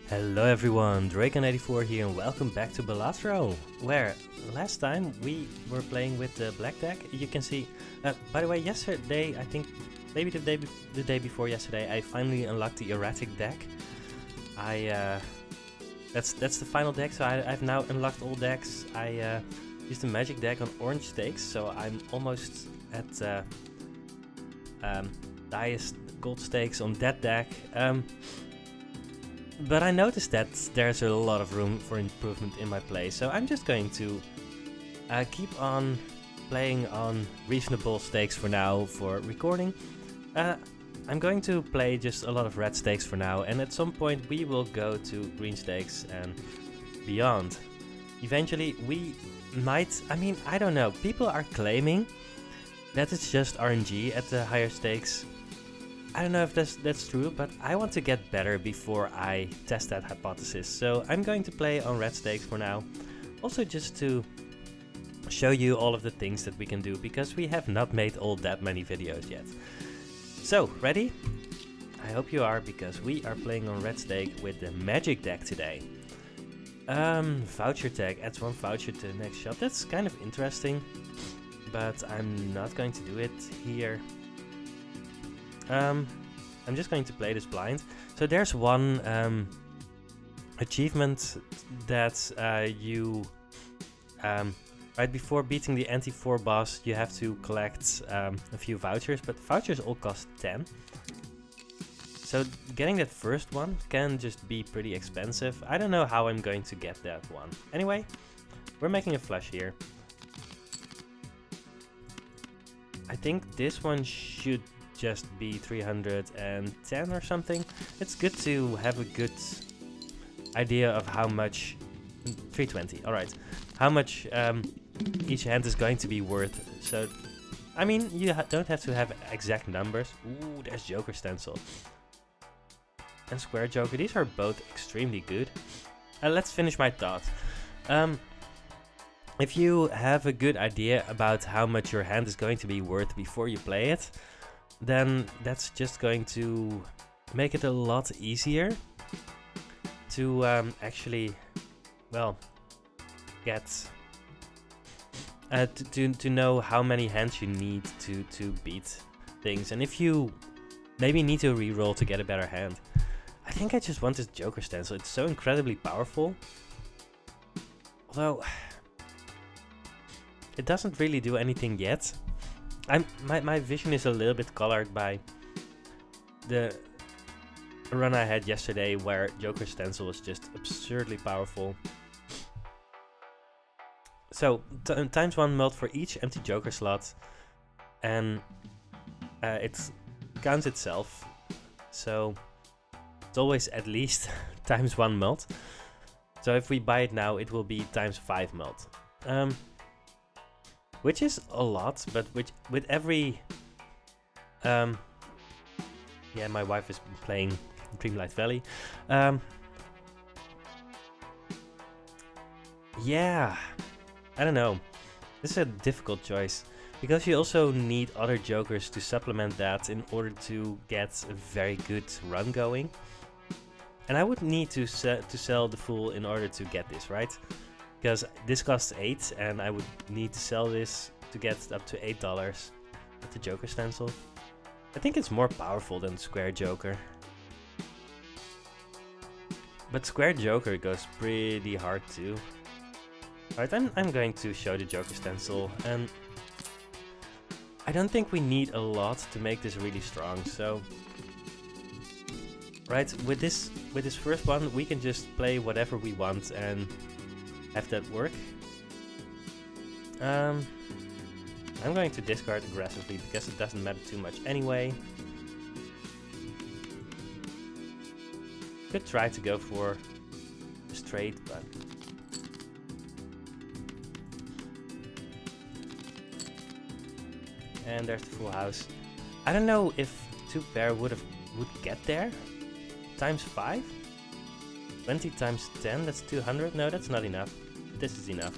Hello everyone, Draken84 here and welcome back to Balatro, where last time we were playing with the black deck. You can see, by the way, yesterday, I think maybe the day before yesterday, I finally unlocked the erratic deck. That's the final deck, so I've now unlocked all decks. I used the magic deck on orange stakes, so I'm almost at the highest gold stakes on that deck. But I noticed that there's a lot of room for improvement in my play, so I'm just going to keep on playing on reasonable stakes for now for recording. I'm going to play just a lot of red stakes for now, and at some point we will go to green stakes and beyond. Eventually we might, I don't know, people are claiming that it's just RNG at the higher stakes. I don't know if that's true, but I want to get better before I test that hypothesis. So I'm going to play on red stakes for now. Also just to show you all of the things that we can do, because we have not made all that many videos yet. So, ready? I hope you are, because we are playing on red stake with the magic deck today. Voucher tag adds 1 voucher to the next shop. That's kind of interesting, but I'm not going to do it here. I'm just going to play this blind. So there's one achievement that right before beating the anti-4 boss, you have to collect a few vouchers, but vouchers all cost 10. So getting that first one can just be pretty expensive. I don't know how I'm going to get that one. Anyway, we're making a flush here. I think this one should just be 310 or something. It's good to have a good idea of how much 320, alright, how much each hand is going to be worth. So you don't have to have exact numbers. Ooh, there's Joker Stencil and Square Joker. These are both extremely good. Let's finish my thought. If you have a good idea about how much your hand is going to be worth before you play it, then that's just going to make it a lot easier to actually, well, get to know how many hands you need to beat things, and if you maybe need to reroll to get a better hand. I think I just want this Joker Stencil. It's so incredibly powerful, although it doesn't really do anything yet. My vision is a little bit colored by the run I had yesterday, where Joker Stencil was just absurdly powerful. So times 1 mult for each empty Joker slot, and it counts itself. So it's always at least times 1 mult. So if we buy it now, it will be times 5 mult. Which is a lot, but with every... yeah, my wife is playing Dreamlight Valley. Yeah, I don't know. This is a difficult choice, because you also need other Jokers to supplement that in order to get a very good run going. And I would need to sell the Fool in order to get this, right? Because this costs 8, and I would need to sell this to get up to $8 with the Joker Stencil. I think it's more powerful than Square Joker. But Square Joker goes pretty hard too. Alright, I'm going to show the Joker Stencil, and I don't think we need a lot to make this really strong, so... Right, with this first one, we can just play whatever we want and have that work. I'm going to discard aggressively, because it doesn't matter too much anyway. Could try to go for a straight, but... And there's the full house. I don't know if 2 pair would get there. Times 5? 20 times 10, that's 200? No, that's not enough. This is enough.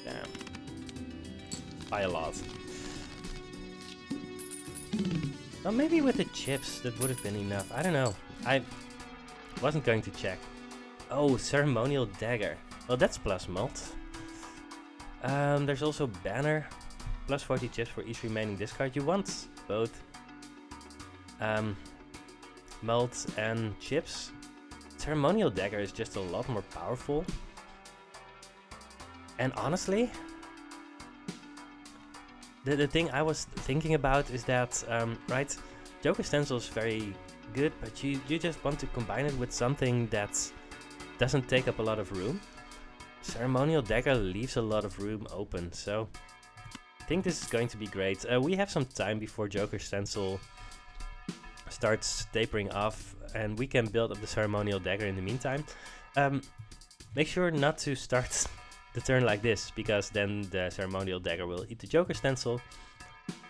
Damn. By a lot. Well, maybe with the chips that would have been enough. I don't know. I wasn't going to check. Oh, ceremonial dagger. Well, that's plus mult. There's also banner. Plus 40 chips for each remaining discard. You want both mult and chips. Ceremonial dagger is just a lot more powerful. And honestly, the thing I was thinking about is that, right, Joker Stencil is very good, but you just want to combine it with something that doesn't take up a lot of room. Ceremonial dagger leaves a lot of room open, so I think this is going to be great. We have some time before Joker Stencil starts tapering off, and we can build up the ceremonial dagger in the meantime. Make sure not to start the turn like this, because then the ceremonial dagger will eat the Joker Stencil.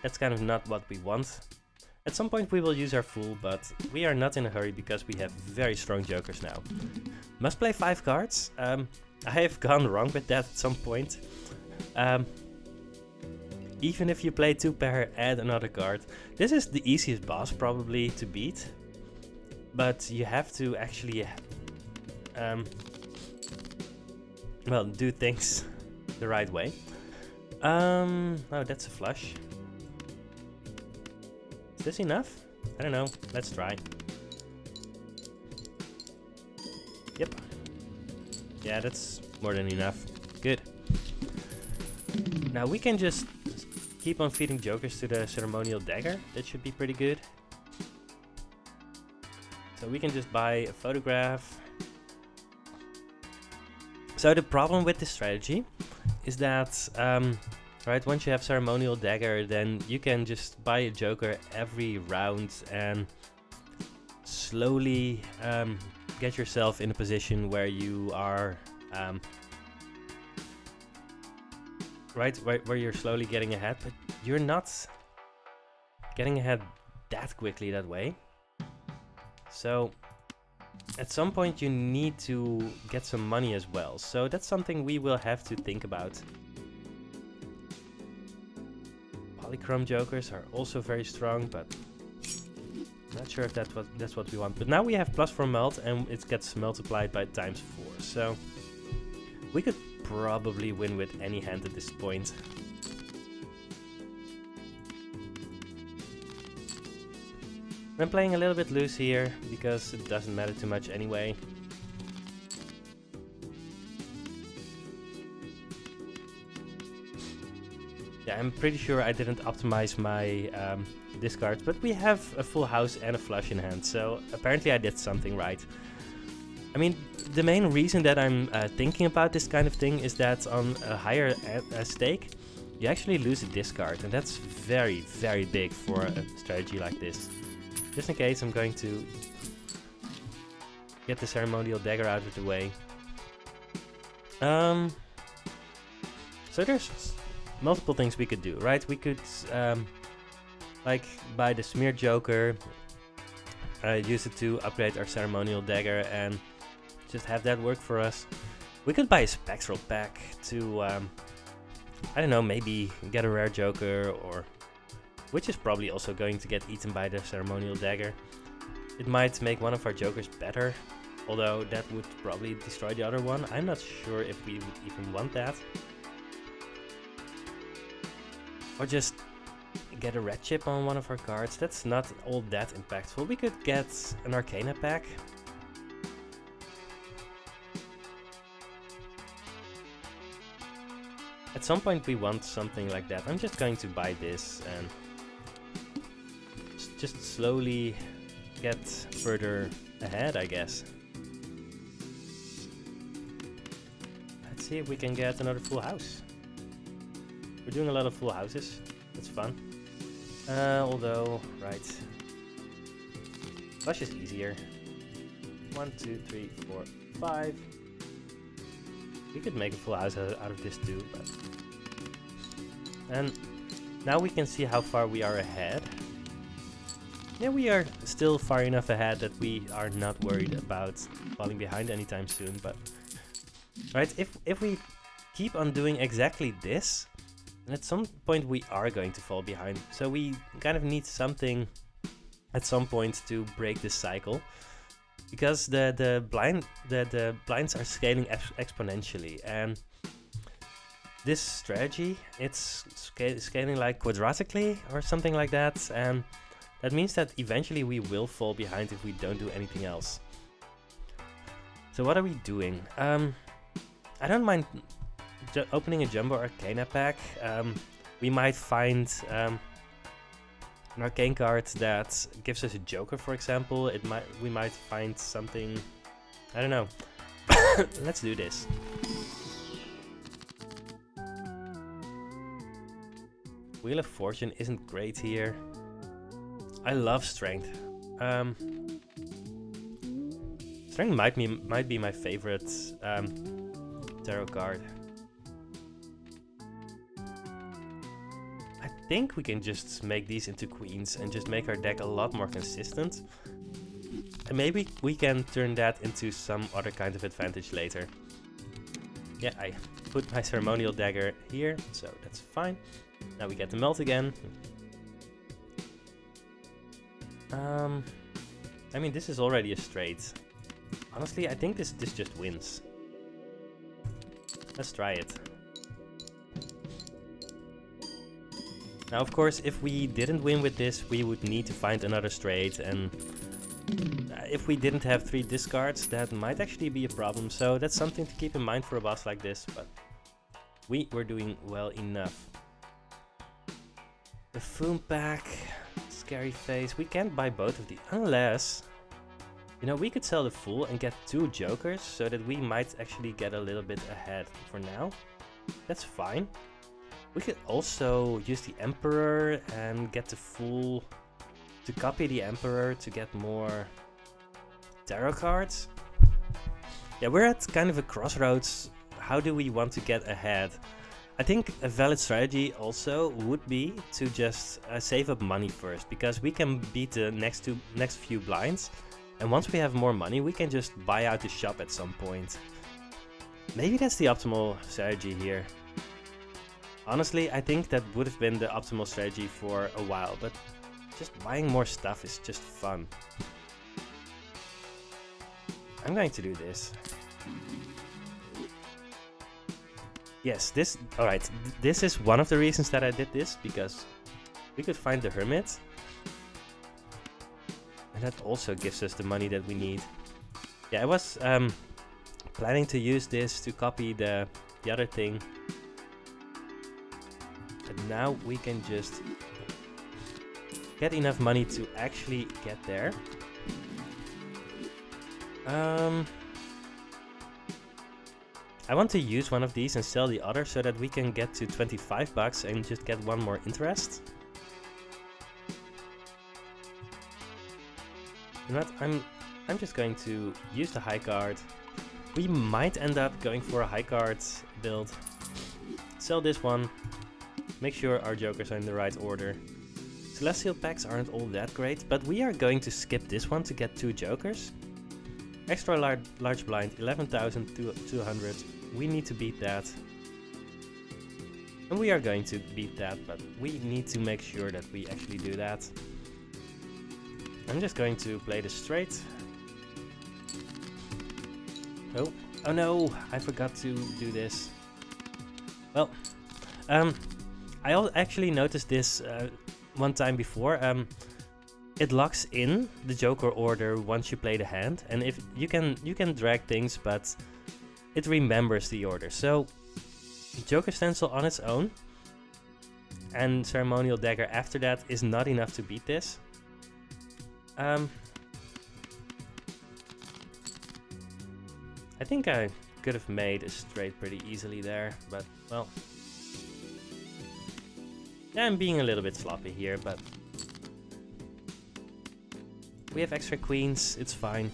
That's kind of not what we want. At some point we will use our Fool, but we are not in a hurry because we have very strong Jokers now. Must play 5 cards. I have gone wrong with that at some point. Even if you play 2 pair, add another card. This is the easiest boss probably to beat, but you have to actually well, do things the right way. Oh, that's a flush. Is this enough? I don't know. Let's try. Yep. Yeah, that's more than enough. Good. Now we can just keep on feeding Jokers to the ceremonial dagger. That should be pretty good. So we can just buy a photograph. So the problem with this strategy is that, right, once you have ceremonial dagger, then you can just buy a Joker every round and slowly get yourself in a position where you are, right, where you're slowly getting ahead, but you're not getting ahead that quickly that way. So at some point you need to get some money as well, so that's something we will have to think about. Polychrome Jokers are also very strong, but not sure if that's what we want. But now we have +4 mult and it gets multiplied by ×4, so we could probably win with any hand at this point. I'm playing a little bit loose here because it doesn't matter too much anyway. Yeah, I'm pretty sure I didn't optimize my discards, but we have a full house and a flush in hand, so apparently I did something right. I mean, the main reason that I'm thinking about this kind of thing is that on a higher stake, you actually lose a discard, and that's very, very big for a strategy like this. Just in case, I'm going to get the ceremonial dagger out of the way. So there's multiple things we could do, right? We could like buy the smear Joker, use it to upgrade our ceremonial dagger and just have that work for us. We could buy a spectral pack to I don't know, maybe get a rare Joker, or which is probably also going to get eaten by the ceremonial dagger. It might make one of our Jokers better, although that would probably destroy the other one. I'm not sure if we would even want that. Or just get a red chip on one of our cards. That's not all that impactful. We could get an Arcana pack. At some point we want something like that. I'm just going to buy this and just slowly get further ahead, I guess. Let's see if we can get another full house. We're doing a lot of full houses. That's fun. Although, right. Flush is easier. 1, 2, 3, 4, 5. We could make a full house out of this too, but... And now we can see how far we are ahead. Yeah, we are still far enough ahead that we are not worried about falling behind anytime soon, but... Right, if we keep on doing exactly this, then at some point we are going to fall behind. So we kind of need something at some point to break this cycle, because the blinds are scaling exponentially, and this strategy, it's scaling like quadratically or something like that, and that means that eventually we will fall behind if we don't do anything else. So what are we doing? I don't mind opening a Jumbo Arcana pack. We might find an arcane card that gives us a Joker, for example. We might find something, I don't know. Let's do this. Wheel of Fortune isn't great here. I love Strength. Strength might be my favorite tarot card. I think we can just make these into queens and just make our deck a lot more consistent. And maybe we can turn that into some other kind of advantage later. Yeah, I put my Ceremonial Dagger here, so that's fine. Now we get the melt again. I mean, this is already a straight. Honestly, I think this just wins. Let's try it. Now, of course, if we didn't win with this, we would need to find another straight, and if we didn't have 3 discards, that might actually be a problem. So that's something to keep in mind for a boss like this, but we were doing well enough. The Foom pack, Scary Face. We can't buy both of these unless, you know, we could sell the Fool and get 2 Jokers so that we might actually get a little bit ahead for now. That's fine. We could also use the Emperor and get the Fool to copy the Emperor to get more tarot cards. Yeah, we're at kind of a crossroads. How do we want to get ahead? I think a valid strategy also would be to just save up money first, because we can beat the next few blinds, and once we have more money we can just buy out the shop at some point. Maybe that's the optimal strategy here. Honestly, I think that would have been the optimal strategy for a while, but just buying more stuff is just fun. I'm going to do this. Yes, alright, this is one of the reasons that I did this, because we could find the Hermit. And that also gives us the money that we need. Yeah, I was planning to use this to copy the other thing. But now we can just get enough money to actually get there. I want to use one of these and sell the other so that we can get to 25 bucks and just get one more interest. You know what? I'm just going to use the high card. We might end up going for a high card build. Sell this one. Make sure our jokers are in the right order. Celestial packs aren't all that great, but we are going to skip this one to get 2 jokers. Extra large blind, 11,200. We need to beat that. And we are going to beat that, but we need to make sure that we actually do that. I'm just going to play this straight. Oh no, I forgot to do this. Well, I actually noticed this one time before. It locks in the Joker order once you play the hand, and if you can drag things, but it remembers the order. So Joker Stencil on its own and Ceremonial Dagger after that is not enough to beat this. I think I could have made a straight pretty easily there, but well, yeah, I'm being a little bit sloppy here, but we have extra queens, it's fine.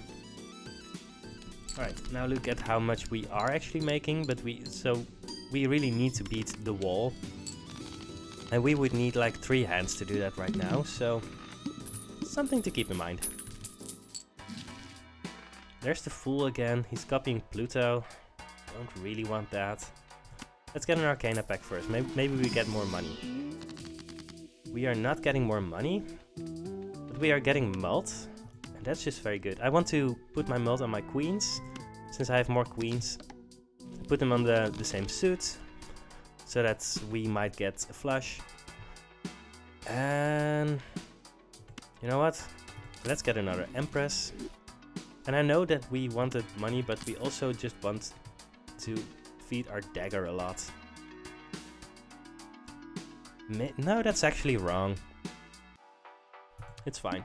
Alright, now look at how much we are actually making, but we really need to beat the wall. And we would need like 3 hands to do that right now, so something to keep in mind. There's the Fool again, he's copying Pluto. Don't really want that. Let's get an Arcana pack first, maybe we get more money. We are not getting more money. But we are getting mult, and that's just very good. I want to put my mult on my queens, since I have more queens. Put them on the same suit, so that we might get a flush. And you know what? Let's get another Empress. And I know that we wanted money, but we also just want to feed our dagger a lot. No, that's actually wrong. It's fine.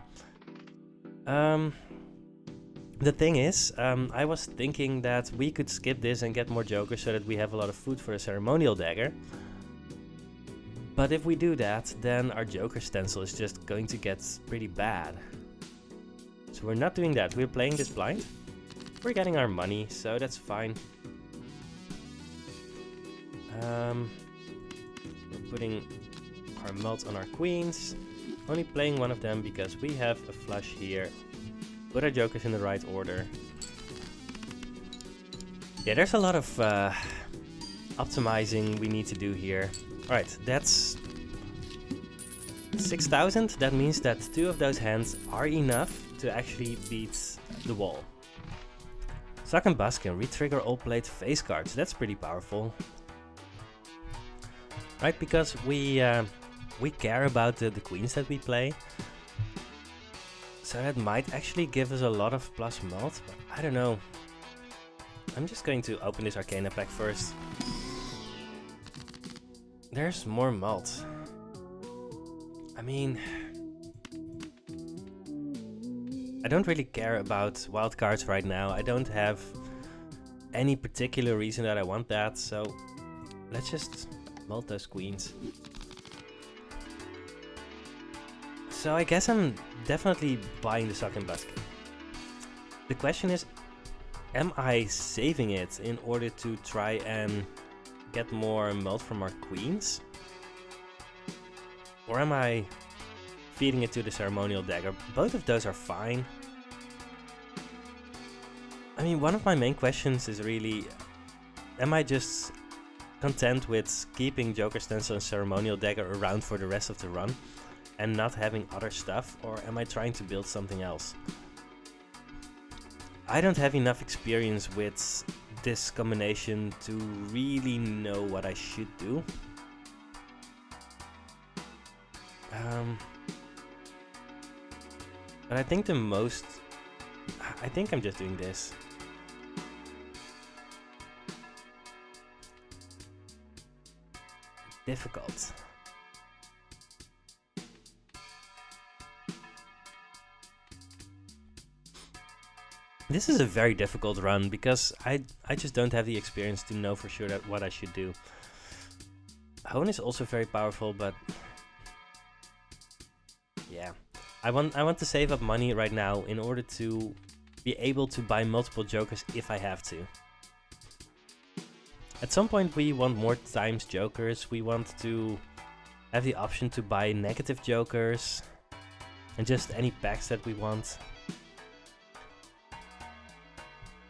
The thing is, I was thinking that we could skip this and get more jokers so that we have a lot of food for a ceremonial dagger. But if we do that, then our joker stencil is just going to get pretty bad. So we're not doing that. We're playing this blind. We're getting our money, so that's fine. We're putting our mult on our queens. Only playing one of them because we have a flush here. Put our jokers in the right order. Yeah, there's a lot of optimizing we need to do here. Alright, that's 6,000. That means that 2 of those hands are enough to actually beat the wall. Suck and Bus can re-trigger all played face cards. That's pretty powerful. Right, because we care about the queens that we play. So that might actually give us a lot of plus mult, but I don't know. I'm just going to open this Arcana pack first. There's more mult. I mean, I don't really care about wildcards right now. I don't have any particular reason that I want that, so let's just mult those queens. So I guess I'm definitely buying the Suck and Busk. The question is, am I saving it in order to try and get more mult from our queens? Or am I feeding it to the ceremonial dagger? Both of those are fine. I mean, one of my main questions is really, am I just content with keeping Joker Stencil and ceremonial dagger around for the rest of the run and not having other stuff, or am I trying to build something else? I don't have enough experience with this combination to really know what I should do. But I think I think I'm just doing this. Difficult. This is a very difficult run because I just don't have the experience to know for sure that what I should do. Hone is also very powerful, but yeah, I want to save up money right now in order to be able to buy multiple jokers if I have to. At some point we want more times jokers. We want to have the option to buy negative jokers and just any packs that we want.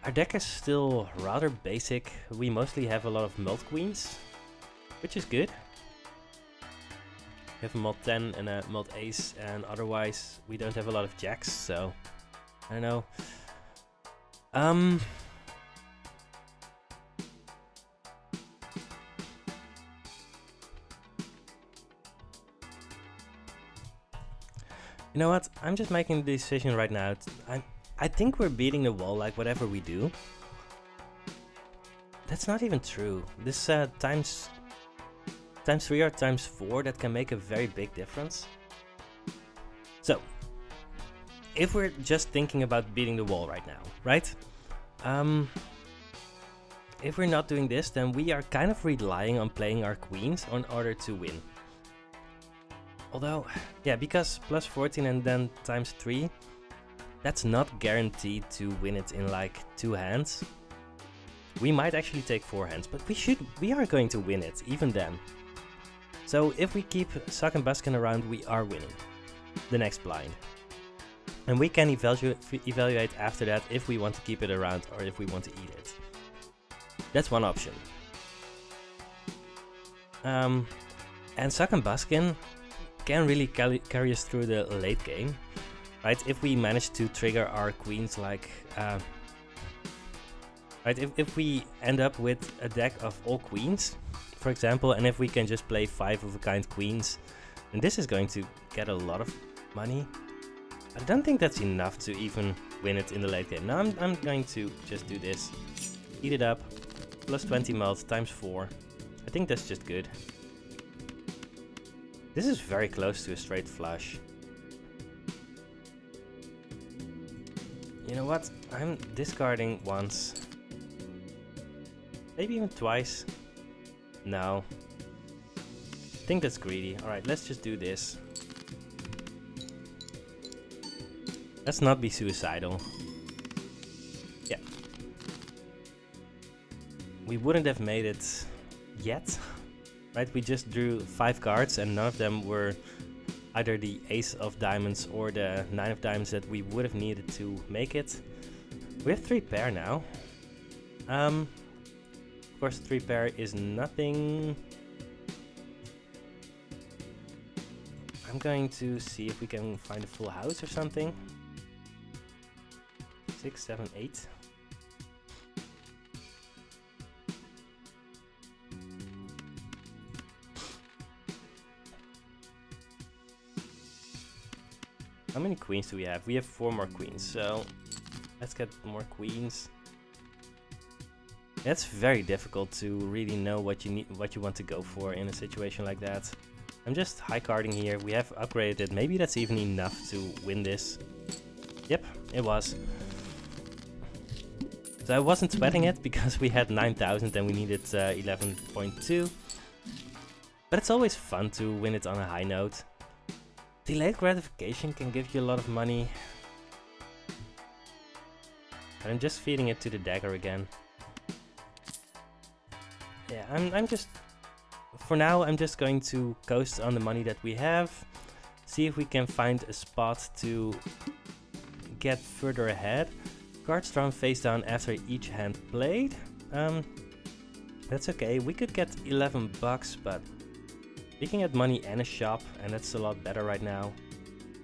Our deck is still rather basic. We mostly have a lot of mult queens, which is good. We have a mult 10 and a mult ace, and otherwise we don't have a lot of jacks, so I don't know. You know what? I'm just making the decision right now. I think we're beating the wall like whatever we do. That's not even true. This times 3 or times 4, that can make a very big difference. So, if we're just thinking about beating the wall right now, right? If we're not doing this, then we are kind of relying on playing our queens in order to win. Although, yeah, because plus 14 and then times 3, that's not guaranteed to win it in like 2 hands. We might actually take 4 hands, but we are going to win it, even then. So if we keep Suck and Buskin around, we are winning the next blind. And we can evaluate after that if we want to keep it around or if we want to eat it. That's one option. And Suck and Buskin can really carry us through the late game. right? If we manage to trigger our queens like, right, if we end up with a deck of all queens, for example, and if we can just play 5 of a kind queens, then this is going to get a lot of money. I don't think that's enough to even win it in the late game. Now I'm going to just do this. Eat it up. Plus 20 mult times 4. I think that's just good. This is very close to a straight flush. You know what? I'm discarding once. Maybe even twice. No. I think that's greedy. Alright, let's just do this. Let's not be suicidal. Yeah. We wouldn't have made it yet. Right? We just drew 5 cards and none of them were either the ace of diamonds or the 9 of diamonds that we would have needed to make it. We have 3 pair now. Of course 3 pair is nothing. I'm going to see if we can find a full house or something. 6, 7, 8. How many queens do we have? We have 4 more queens, so let's get more queens. It's very difficult to really know what you need, what you want to go for in a situation like that. I'm just high carding here. We have upgraded it. Maybe that's even enough to win this. Yep, it was. So I wasn't sweating it because we had 9,000 and we needed 11.2. But it's always fun to win it on a high note. Delayed gratification can give you a lot of money. And I'm just feeding it to the dagger again. Yeah, I'm just... For now, I'm just going to coast on the money that we have. See if we can find a spot to get further ahead. Cards drawn face down after each hand played. That's okay. We could get 11 bucks, but we can get money and a shop, and that's a lot better right now.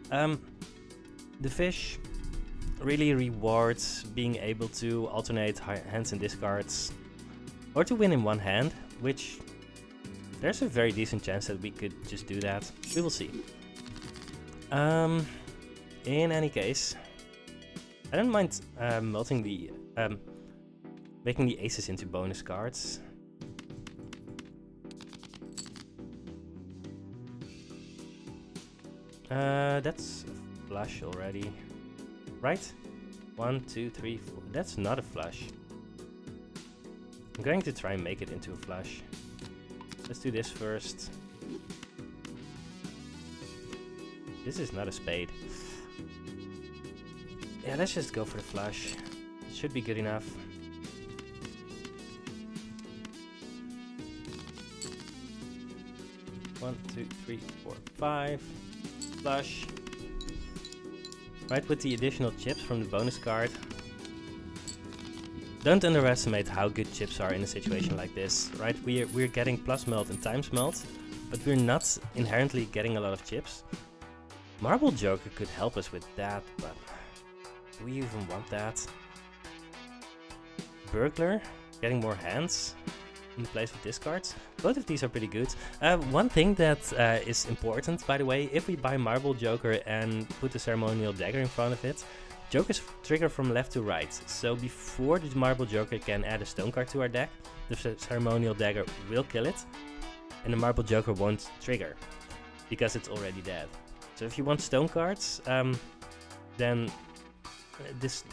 The fish really rewards being able to alternate hands and discards, or to win in one hand, which there's a very decent chance that we could just do that. We will see. In any case, I don't mind melting the making the aces into bonus cards. That's a flush already, right? 1, 2, 3, 4. That's not a flush. I'm going to try and make it into a flush. Let's do this first. This is not a spade. Yeah, let's just go for the flush. It should be good enough. One, 2, 3, 4, 5. Flush. Right, with the additional chips from the bonus card. Don't underestimate how good chips are in a situation like this, right? We're getting plus melt and times melt, but we're not inherently getting a lot of chips. Marble Joker could help us with that, but do we even want that? Burglar, getting more hands in place of discards. Both of these are pretty good. One thing that is important, by the way, if we buy Marble Joker and put the Ceremonial Dagger in front of it, Jokers trigger from left to right, so before the Marble Joker can add a stone card to our deck, the Ceremonial Dagger will kill it, and the Marble Joker won't trigger, because it's already dead. So if you want stone cards, then this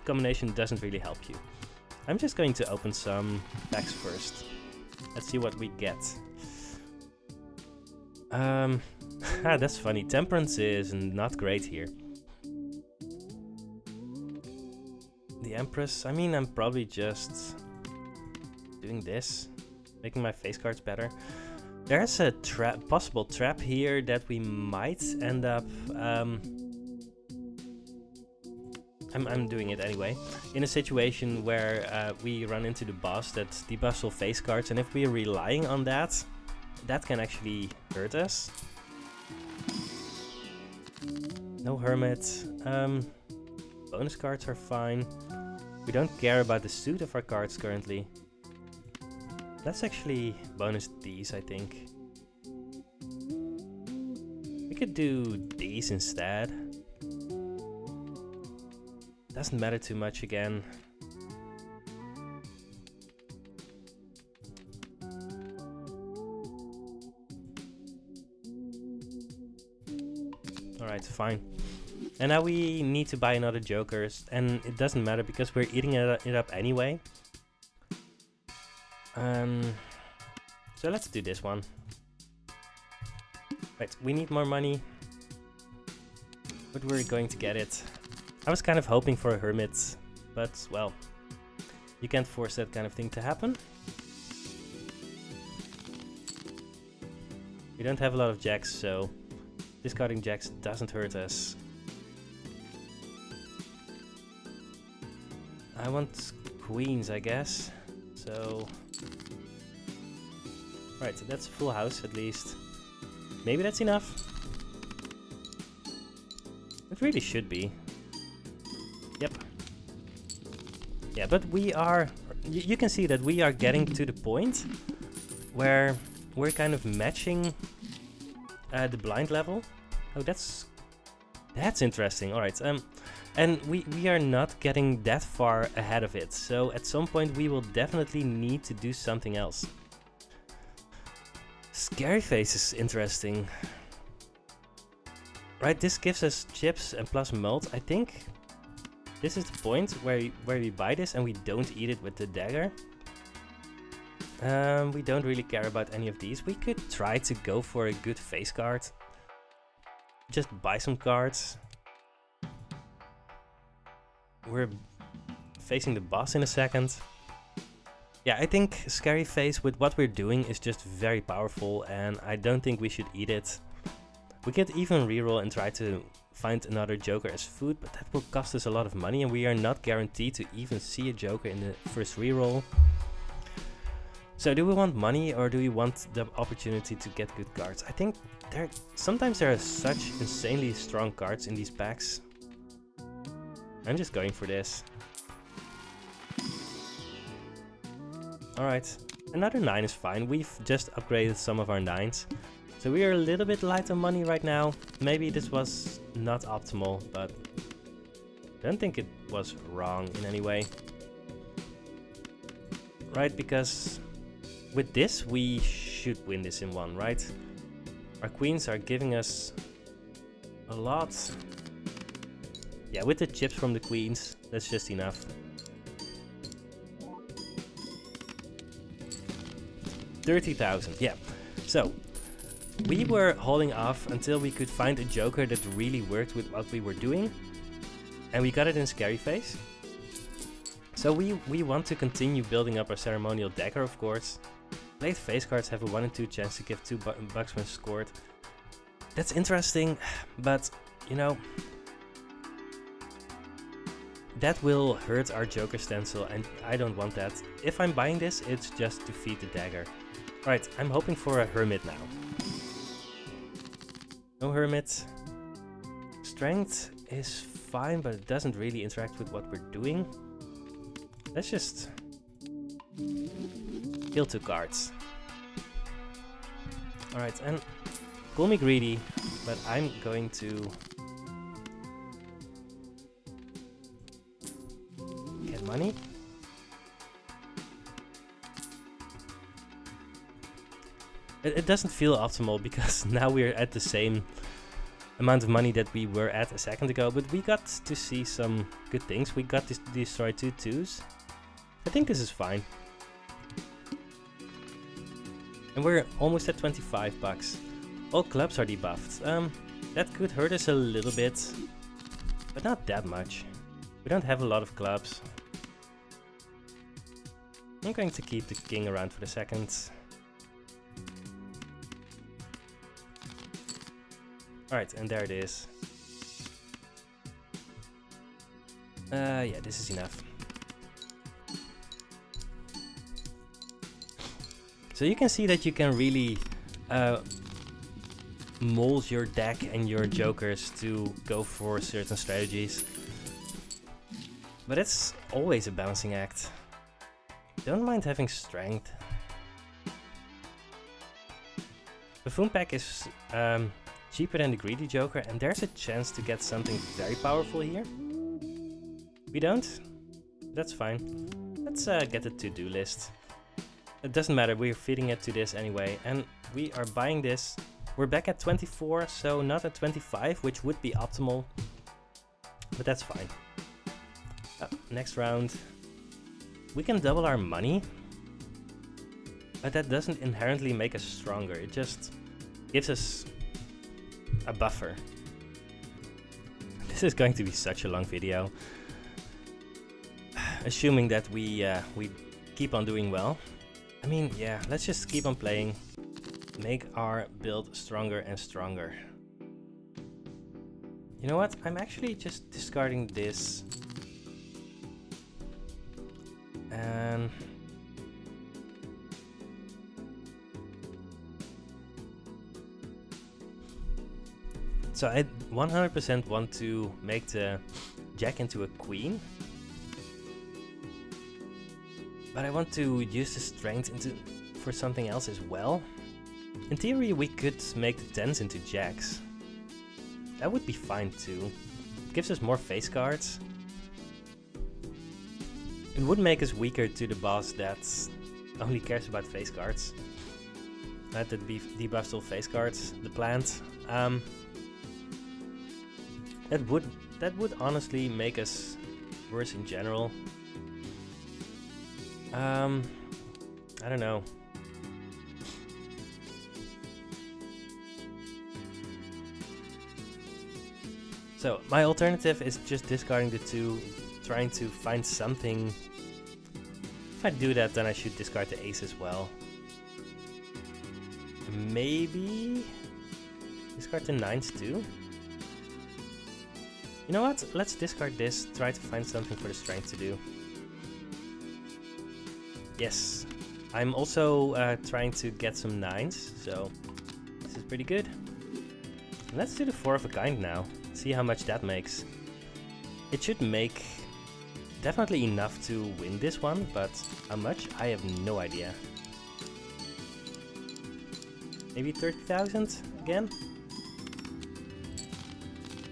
combination doesn't really help you. I'm just going to open some packs first. Let's see what we get. That's funny. Temperance is not great here. The Empress, I mean, I'm probably just doing this, making my face cards better. There's a possible trap here that we might end up... I'm doing it anyway. In a situation where we run into the boss that debuffs all face cards, and if we're relying on that, that can actually hurt us. No hermit. Bonus cards are fine. We don't care about the suit of our cards currently. Let's actually bonus these, I think. We could do these instead. Doesn't matter too much again. Alright, fine. And now we need to buy another Jokers, and it doesn't matter because we're eating it up anyway. So let's do this one. Right, we need more money, but we're going to get it. I was kind of hoping for a hermit, but well, you can't force that kind of thing to happen. We don't have a lot of jacks, so discarding jacks doesn't hurt us. I want queens, I guess. So, right, so that's a full house at least. Maybe that's enough. It really should be. Yep. Yeah, but we are... You can see that we are getting to the point where we're kind of matching the blind level. Oh, that's interesting. All right. And we are not getting that far ahead of it. So at some point we will definitely need to do something else. Scary Face is interesting. Right, this gives us chips and plus malt. I think this is the point where we buy this and we don't eat it with the dagger. We don't really care about any of these. We could try to go for a good face card. Just buy some cards. We're facing the boss in a second. Yeah, I think Scary Face with what we're doing is just very powerful and I don't think we should eat it. We could even reroll and try to find another Joker as food, but that will cost us a lot of money and we are not guaranteed to even see a Joker in the first reroll. So do we want money or do we want the opportunity to get good cards? I think sometimes there are such insanely strong cards in these packs. I'm just going for this. Alright, another 9 is fine. We've just upgraded some of our 9s. So we are a little bit light on money right now. Maybe this was not optimal, but I don't think it was wrong in any way. Right, because with this we should win this in one, right? Our queens are giving us a lot. Yeah, with the chips from the queens, that's just enough. 30,000, yeah. So, we were holding off until we could find a Joker that really worked with what we were doing. And we got it in Scary Face. So we want to continue building up our ceremonial dagger, of course. Late face cards have a 1 in 2 chance to give 2 bucks when scored. That's interesting, but, you know, that will hurt our Joker stencil, and I don't want that. If I'm buying this, it's just to feed the dagger. Right, I'm hoping for a Hermit now. No Hermit. Strength is fine, but it doesn't really interact with what we're doing. Let's just kill 2 cards. Alright, and call me greedy, but I'm going to get money. It doesn't feel optimal because now we're at the same amount of money that we were at a second ago, but we got to see some good things. We got to destroy 2 2s. I think this is fine. And we're almost at 25 bucks. All clubs are debuffed. That could hurt us a little bit, but not that much. We don't have a lot of clubs. I'm going to keep the king around for the second. Alright, and there it is. Yeah, this is enough. So you can see that you can really mold your deck and your jokers to go for certain strategies. But it's always a balancing act. Don't mind having strength. Buffoon Pack is cheaper than the Greedy Joker, and there's a chance to get something very powerful here. We don't? That's fine. Let's get a to-do list. It doesn't matter, we're feeding it to this anyway, and we are buying this. We're back at 24, so not at 25, which would be optimal, but that's fine. Next round. We can double our money, but that doesn't inherently make us stronger. It just gives us a buffer. This is going to be such a long video. Assuming that we keep on doing well. I mean, yeah, let's just keep on playing. Make our build stronger and stronger. You know what? I'm actually just discarding this. And so I 100% want to make the Jack into a Queen. But I want to use the strength for something else as well. In theory, we could make the 10s into Jacks. That would be fine too. It gives us more face cards. It would make us weaker to the boss that only cares about face cards. That debuffs all face cards, the plant. That would honestly make us worse in general. I don't know. So my alternative is just discarding the 2, trying to find something. If I do that, then I should discard the ace as well. Maybe discard the 9s too. You know what? Let's discard this, try to find something for the strength to do. Yes, I'm also trying to get some 9s, so this is pretty good. Let's do the 4 of a kind now, see how much that makes. It should make definitely enough to win this one, but how much? I have no idea. Maybe 30,000 again?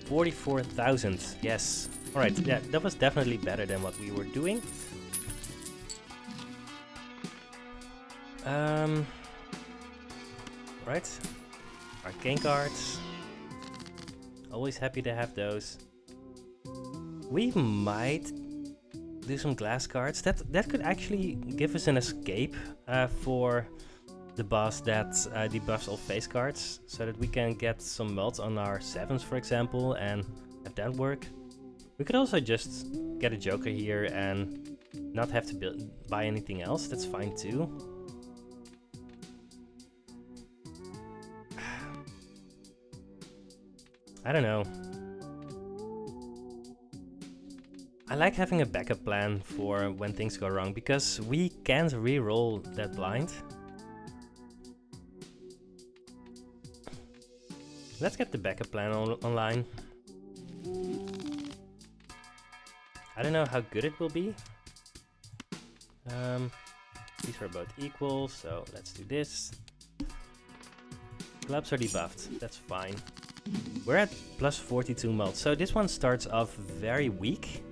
44,000, yes. Alright, yeah, that was definitely better than what we were doing. Right, arcane cards. Always happy to have those. We might do some glass cards. That could actually give us an escape for the boss that debuffs all face cards, so that we can get some melt on our 7s, for example, and have that work. We could also just get a Joker here and not have to buy anything else. That's fine too. I don't know. I like having a backup plan for when things go wrong, because we can't re-roll that blind. Let's get the backup plan online. I don't know how good it will be. These are both equal, so let's do this. Clubs are debuffed, that's fine. We're at plus 42 mult, so this one starts off very weak.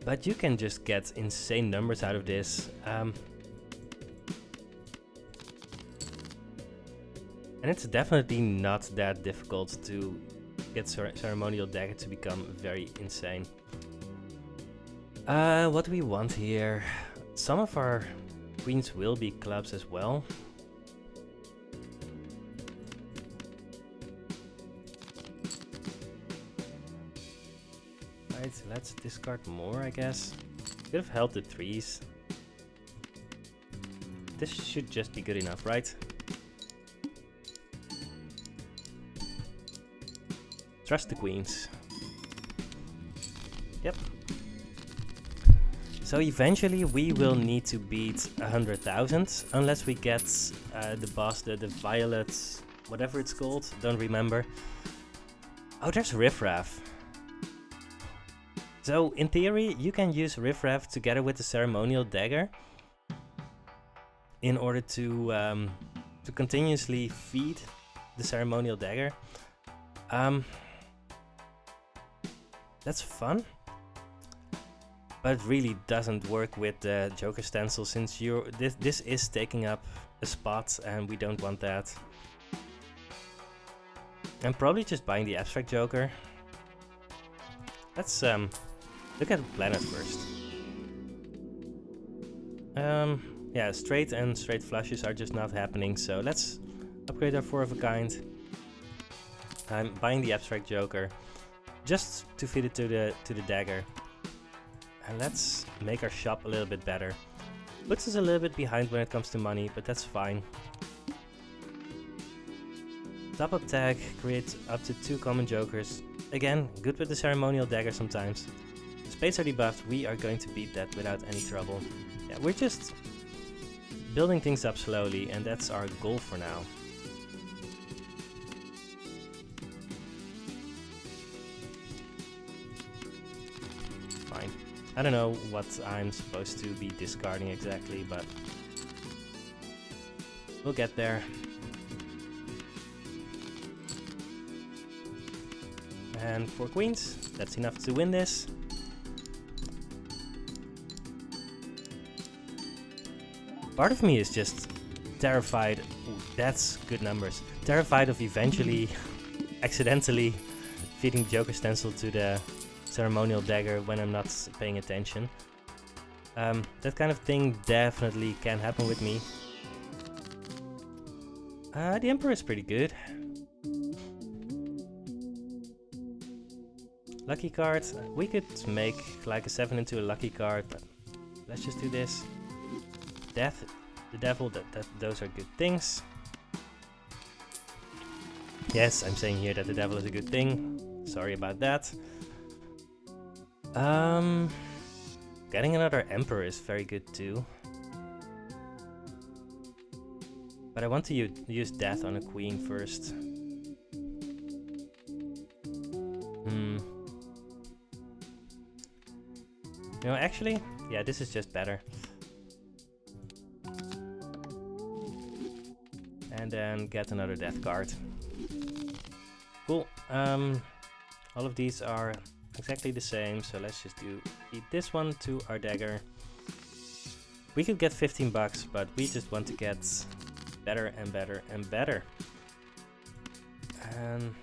But you can just get insane numbers out of this. And it's definitely not that difficult to get Ceremonial Dagger to become very insane. What do we want here? Some of our queens will be clubs as well. Right, let's discard more, I guess. Could have held the 3s. This should just be good enough, right? Trust the queens. Yep. So eventually we will need to beat 100,000 unless we get the boss, the violet whatever it's called, don't remember. Oh, there's Riffraff. So in theory, you can use Riffraff together with the ceremonial dagger in order to continuously feed the ceremonial dagger. That's fun, but it really doesn't work with the Joker Stencil, since this is taking up a spot and we don't want that. I'm probably just buying the abstract Joker. Let's look at the planet first. Yeah, straight flushes are just not happening, so let's upgrade our 4 of a kind. I'm buying the abstract Joker just to feed it to the dagger. And let's make our shop a little bit better. Puts us a little bit behind when it comes to money, but that's fine. Top up tag, create up to 2 common jokers. Again, good with the ceremonial dagger sometimes. Spades are debuffed, we are going to beat that without any trouble. Yeah, we're just building things up slowly, and that's our goal for now. Fine. I don't know what I'm supposed to be discarding exactly, but we'll get there. And 4 queens, that's enough to win this. Part of me is just terrified, ooh, that's good numbers, terrified of eventually accidentally feeding Joker Stencil to the ceremonial dagger when I'm not paying attention. That kind of thing definitely can happen with me. The Emperor is pretty good. Lucky card, we could make like a 7 into a lucky card, but let's just do this. Death, the Devil, those are good things. Yes, I'm saying here that the Devil is a good thing. Sorry about that. Getting another Emperor is very good too. But I want to use Death on a Queen first. No, actually, yeah, this is just better. And then get another death card. Cool. All of these are exactly the same, so let's just feed this one to our dagger. We could get 15 bucks, but we just want to get better and better and better. And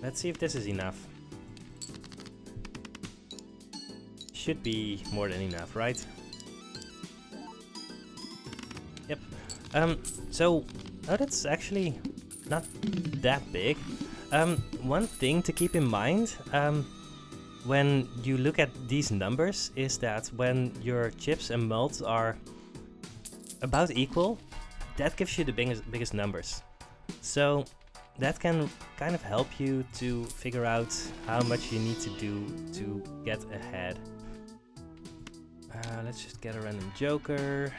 let's see if this is enough. Should be more than enough, right? Yep. So, oh, that's actually not that big. One thing to keep in mind when you look at these numbers is that when your chips and mults are about equal, that gives you the biggest numbers. So that can kind of help you to figure out how much you need to do to get ahead. Let's just get a random joker.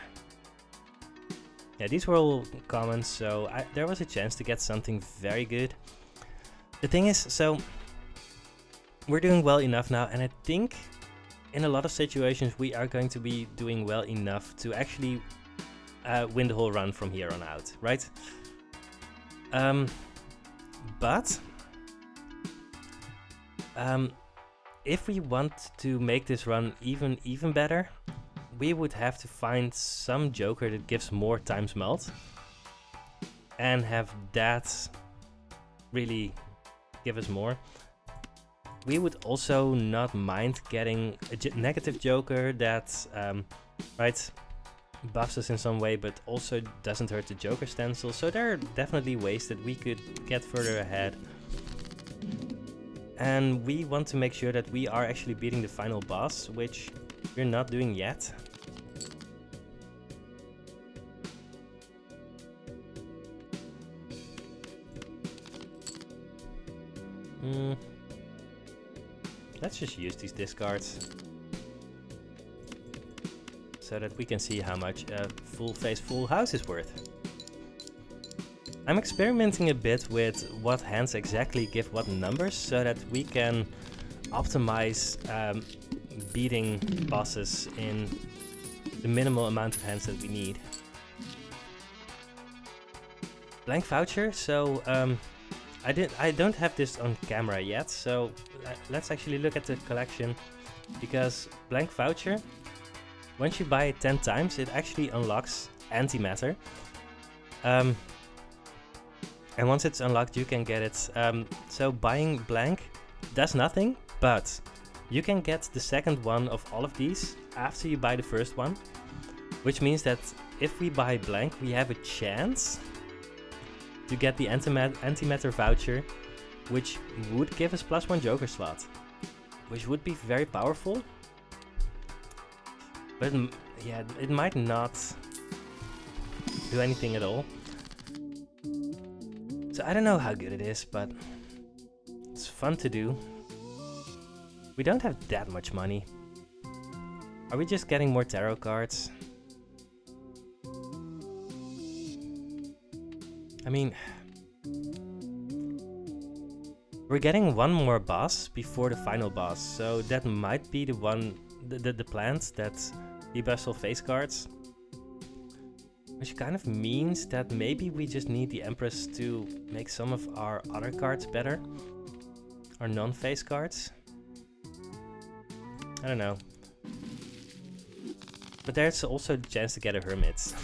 Yeah, these were all commons, so there was a chance to get something very good. The thing is, so we're doing well enough now, and I think in a lot of situations we are going to be doing well enough to actually win the whole run from here on out, right? But if we want to make this run even better, we would have to find some joker that gives more times melt and have that really give us more. We would also not mind getting a negative joker that right, buffs us in some way, but also doesn't hurt the Joker Stencil. So there are definitely ways that we could get further ahead. And we want to make sure that we are actually beating the final boss, which we're not doing yet. let's just use these discards so that we can see how much a full house is worth. I'm experimenting a bit with what hands exactly give what numbers so that we can optimize beating bosses in the minimal amount of hands that we need. Blank voucher, so I don't have this on camera yet, so let's actually look at the collection, because blank voucher, once you buy it 10 times, it actually unlocks antimatter. And once it's unlocked, you can get it. So buying blank does nothing, but you can get the second one of all of these after you buy the first one, which means that if we buy blank, we have a chance to get the antimatter voucher, which would give us +1 Joker slot, which would be very powerful. But yeah, it might not do anything at all. So I don't know how good it is, but it's fun to do. We don't have that much money. Are we just getting more tarot cards? I mean, we're getting one more boss before the final boss, so that might be the one, the plant that debuffs all face cards. Which kind of means that maybe we just need the Empress to make some of our other cards better. Our non-face cards. I don't know. But there's also the chance to get a Hermit.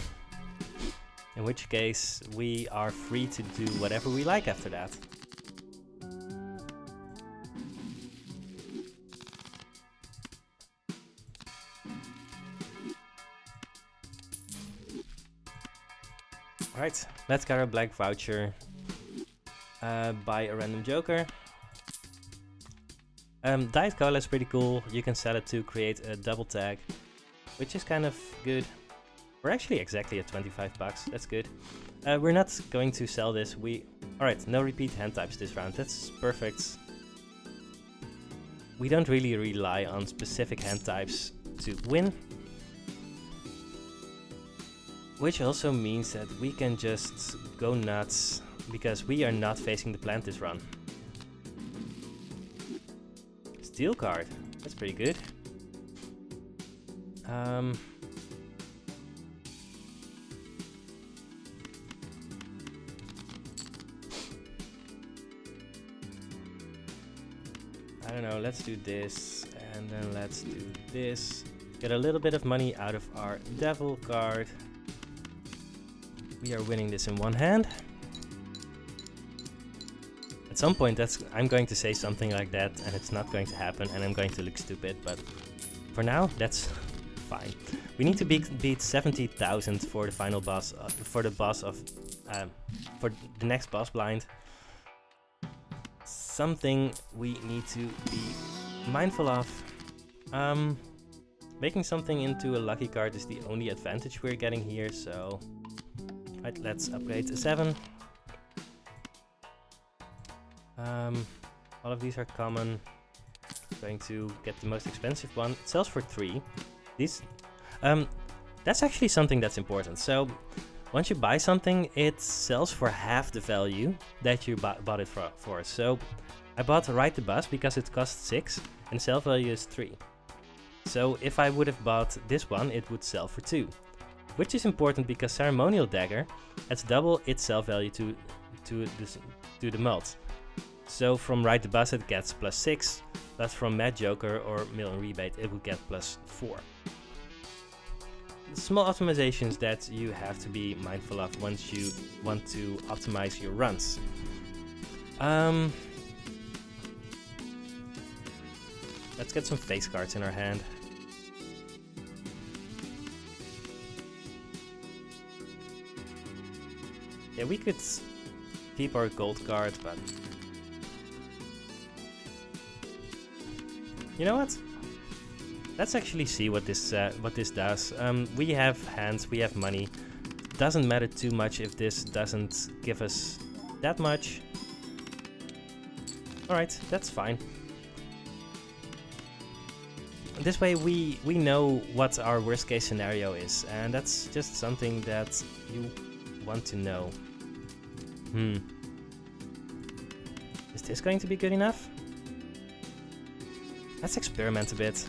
In which case, we are free to do whatever we like after that. Alright, let's get our blank voucher. Buy a random Joker. Diet Cola is pretty cool. You can sell it to create a double tag, which is kind of good. We're actually exactly at 25 bucks, that's good. We're not going to sell this, Alright, no repeat hand types this round, that's perfect. We don't really rely on specific hand types to win. Which also means that we can just go nuts, because we are not facing the plant this run. Steel card, that's pretty good. I don't know, let's do this, and then let's do this. Get a little bit of money out of our devil card. We are winning this in one hand. At some point I'm going to say something like that and it's not going to happen and I'm going to look stupid, but for now that's fine. We need to beat 70,000 for the final boss, for the next boss blind. Something we need to be mindful of. Making something into a lucky card is the only advantage we're getting here, so right, let's upgrade to 7. All of these are common. Going to get the most expensive one. It sells for 3. These, that's actually something that's important. So once you buy something, it sells for half the value that you bought it for. So I bought Ride the Bus because it costs 6 and the sell value is 3. So if I would have bought this one, it would sell for 2. Which is important because Ceremonial Dagger has double its sell value to the mult. So from Ride the Bus it gets +6, but from Mad Joker or Mill and Rebate it would get +4. Small optimizations that you have to be mindful of once you want to optimize your runs. Let's get some face cards in our hand. Yeah, we could keep our gold card, but you know what? Let's actually see what this does. We have hands, we have money. Doesn't matter too much if this doesn't give us that much. Alright, that's fine. this way we know what our worst case scenario is, and that's just something that you want to know. Is this going to be good enough? Let's experiment a bit.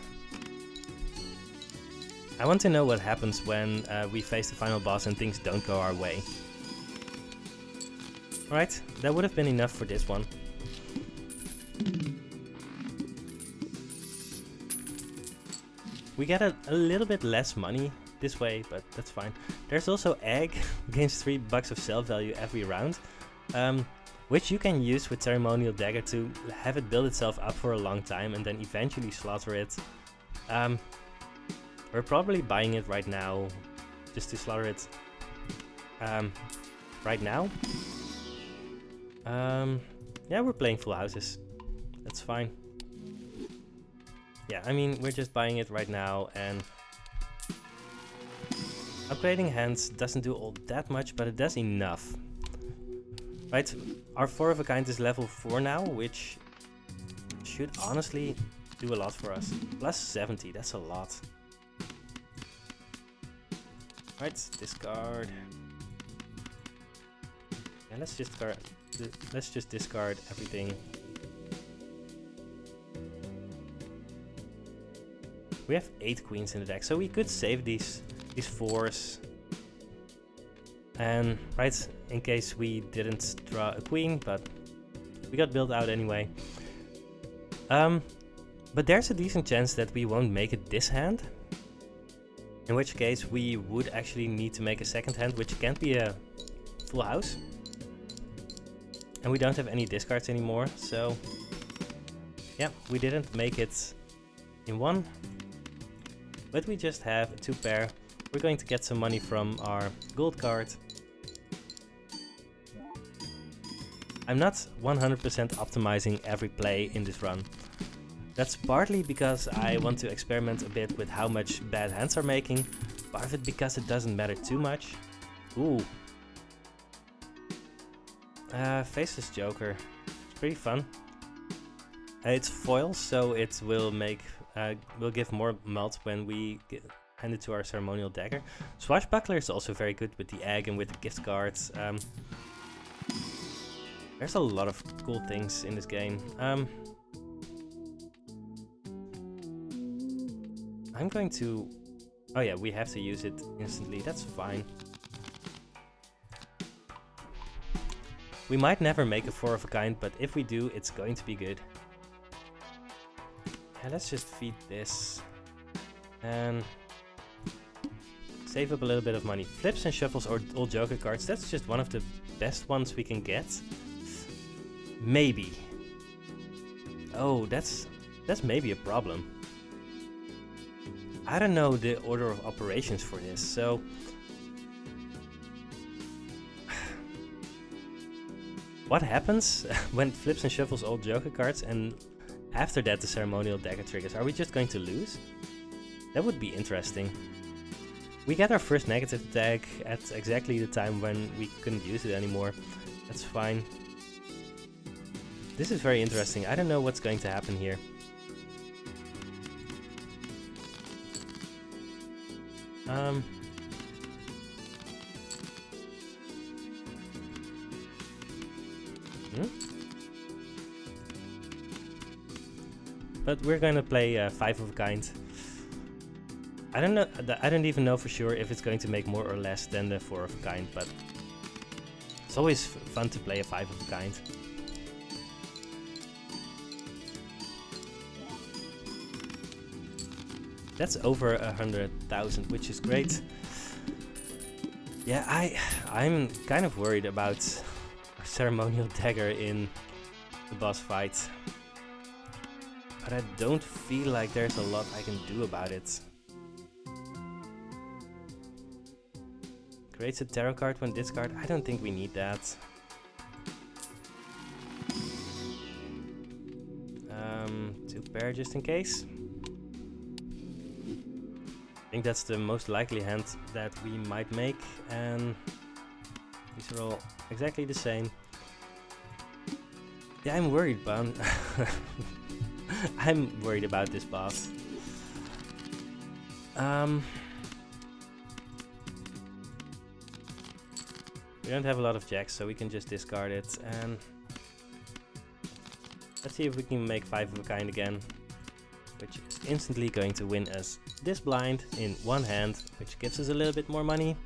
I want to know what happens when we face the final boss and things don't go our way. Alright, that would have been enough for this one. We get a little bit less money this way, but that's fine. There's also egg, gains $3 of sell value every round, which you can use with Ceremonial Dagger to have it build itself up for a long time and then eventually slaughter it. We're probably buying it right now, just to slaughter it right now. Yeah, we're playing full houses. That's fine. Yeah, I mean, we're just buying it right now, and upgrading hands doesn't do all that much, but it does enough. Right, our 4 of a kind is level 4 now, which should honestly do a lot for us. Plus 70, that's a lot. Right, discard. Yeah, let's just discard everything. We have 8 queens in the deck, so we could save these 4s. And right, in case we didn't draw a queen, but we got built out anyway. But there's a decent chance that we won't make it this hand. In which case we would actually need to make a second hand, which can't be a full house. And we don't have any discards anymore, so yeah, we didn't make it in one. But we just have 2 pair. We're going to get some money from our gold card. I'm not 100% optimizing every play in this run. That's partly because I want to experiment a bit with how much bad hands are making, part of it because it doesn't matter too much. Ooh. Faceless Joker. It's pretty fun. It's foil, so it will give more mult when we hand it to our Ceremonial Dagger. Swashbuckler is also very good with the egg and with the gift cards. There's a lot of cool things in this game. I'm going to... Oh yeah, we have to use it instantly, that's fine. We might never make a 4 of a kind, but if we do, it's going to be good. Yeah, let's just feed this. And save up a little bit of money. Flips and shuffles or all Joker cards, that's just one of the best ones we can get. Maybe. Oh, that's maybe a problem. I don't know the order of operations for this, so... What happens when it flips and shuffles all Joker cards and after that the Ceremonial Dagger triggers? Are we just going to lose? That would be interesting. We get our first negative attack at exactly the time when we couldn't use it anymore. That's fine. This is very interesting. I don't know what's going to happen here. But we're gonna play 5 of a kind. I don't know. I don't even know for sure if it's going to make more or less than the 4 of a kind, but it's always fun to play a 5 of a kind. That's over 100,000, which is great. Yeah, I'm kind of worried about Ceremonial Dagger in the boss fight. But I don't feel like there's a lot I can do about it. Creates a tarot card when discard. I don't think we need that. 2 pair just in case. I think that's the most likely hand that we might make, and these are all exactly the same. Yeah, I'm worried, but I'm worried about this boss. We don't have a lot of jacks, so we can just discard it. And let's see if we can make 5 of a kind again, which is instantly going to win us this blind in one hand, which gives us a little bit more money.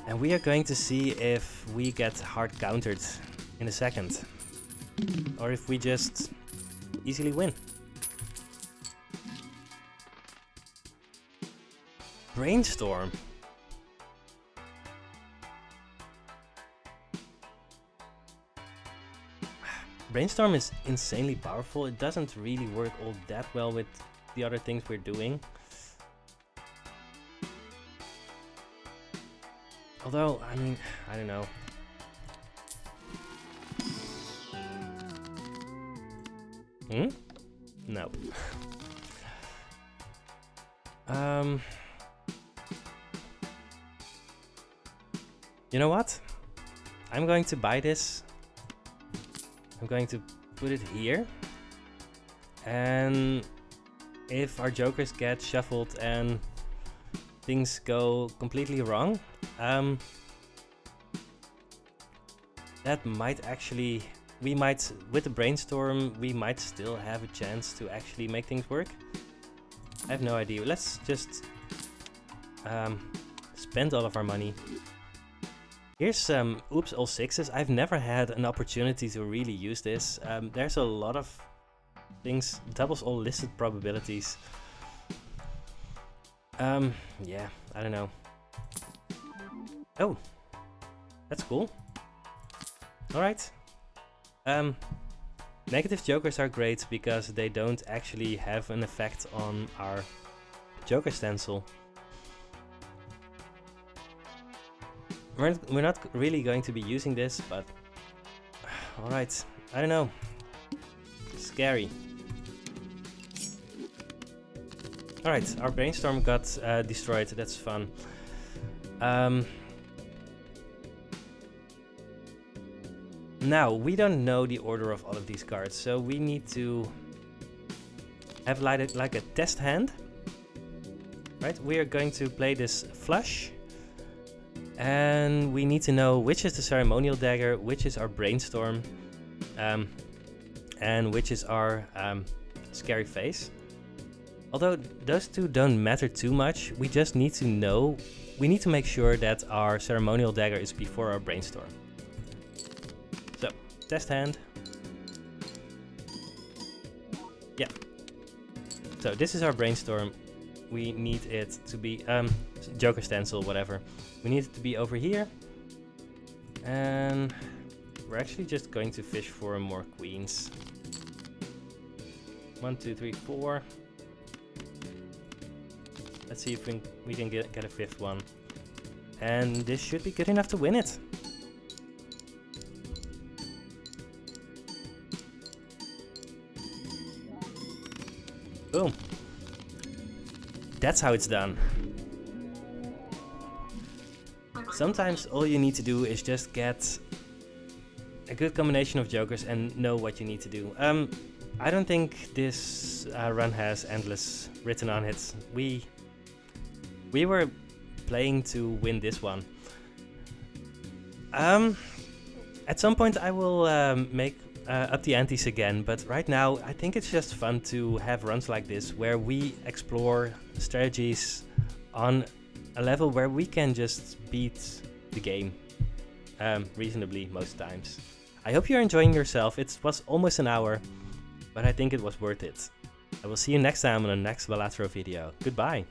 And we are going to see if we get hard countered in a second, or if we just easily win. Brainstorm. Brainstorm is insanely powerful. It doesn't really work all that well with the other things we're doing. Although, I mean, I don't know. No. You know what? I'm going to buy this. I'm going to put it here. And if our jokers get shuffled and things go completely wrong, that might actually, with the brainstorm, we might still have a chance to actually make things work. I have no idea. Let's just spend all of our money. Here's some oops all 6s. I've never had an opportunity to really use this. There's a lot of things, doubles all listed probabilities. Yeah, I don't know. Oh, that's cool. Alright. Negative jokers are great because they don't actually have an effect on our joker stencil. We're not really going to be using this, but alright, I don't know. Scary. Alright, our brainstorm got destroyed, that's fun. Now, we don't know the order of all of these cards, so we need to have like a test hand. Right, we are going to play this flush. And we need to know which is the ceremonial dagger, which is our brainstorm, and which is our scary face. Although those two don't matter too much, we just need to know, we need to make sure that our ceremonial dagger is before our brainstorm. So, test hand. Yeah. So this is our brainstorm. We need it to be, joker stencil, whatever. We need it to be over here. And we're actually just going to fish for more queens. 1, 2, 3, 4. Let's see if we can get a 5th one. And this should be good enough to win it. Boom. That's how it's done. Sometimes all you need to do is just get a good combination of jokers and know what you need to do. I don't think this run has endless written on it. We were playing to win this one. At some point I will make up the antes again, but right now I think it's just fun to have runs like this where we explore strategies on a level where we can just beat the game reasonably most times. I hope you're enjoying yourself. It was almost an hour, but I think it was worth it. I will see you next time on the next Balatro video. Goodbye!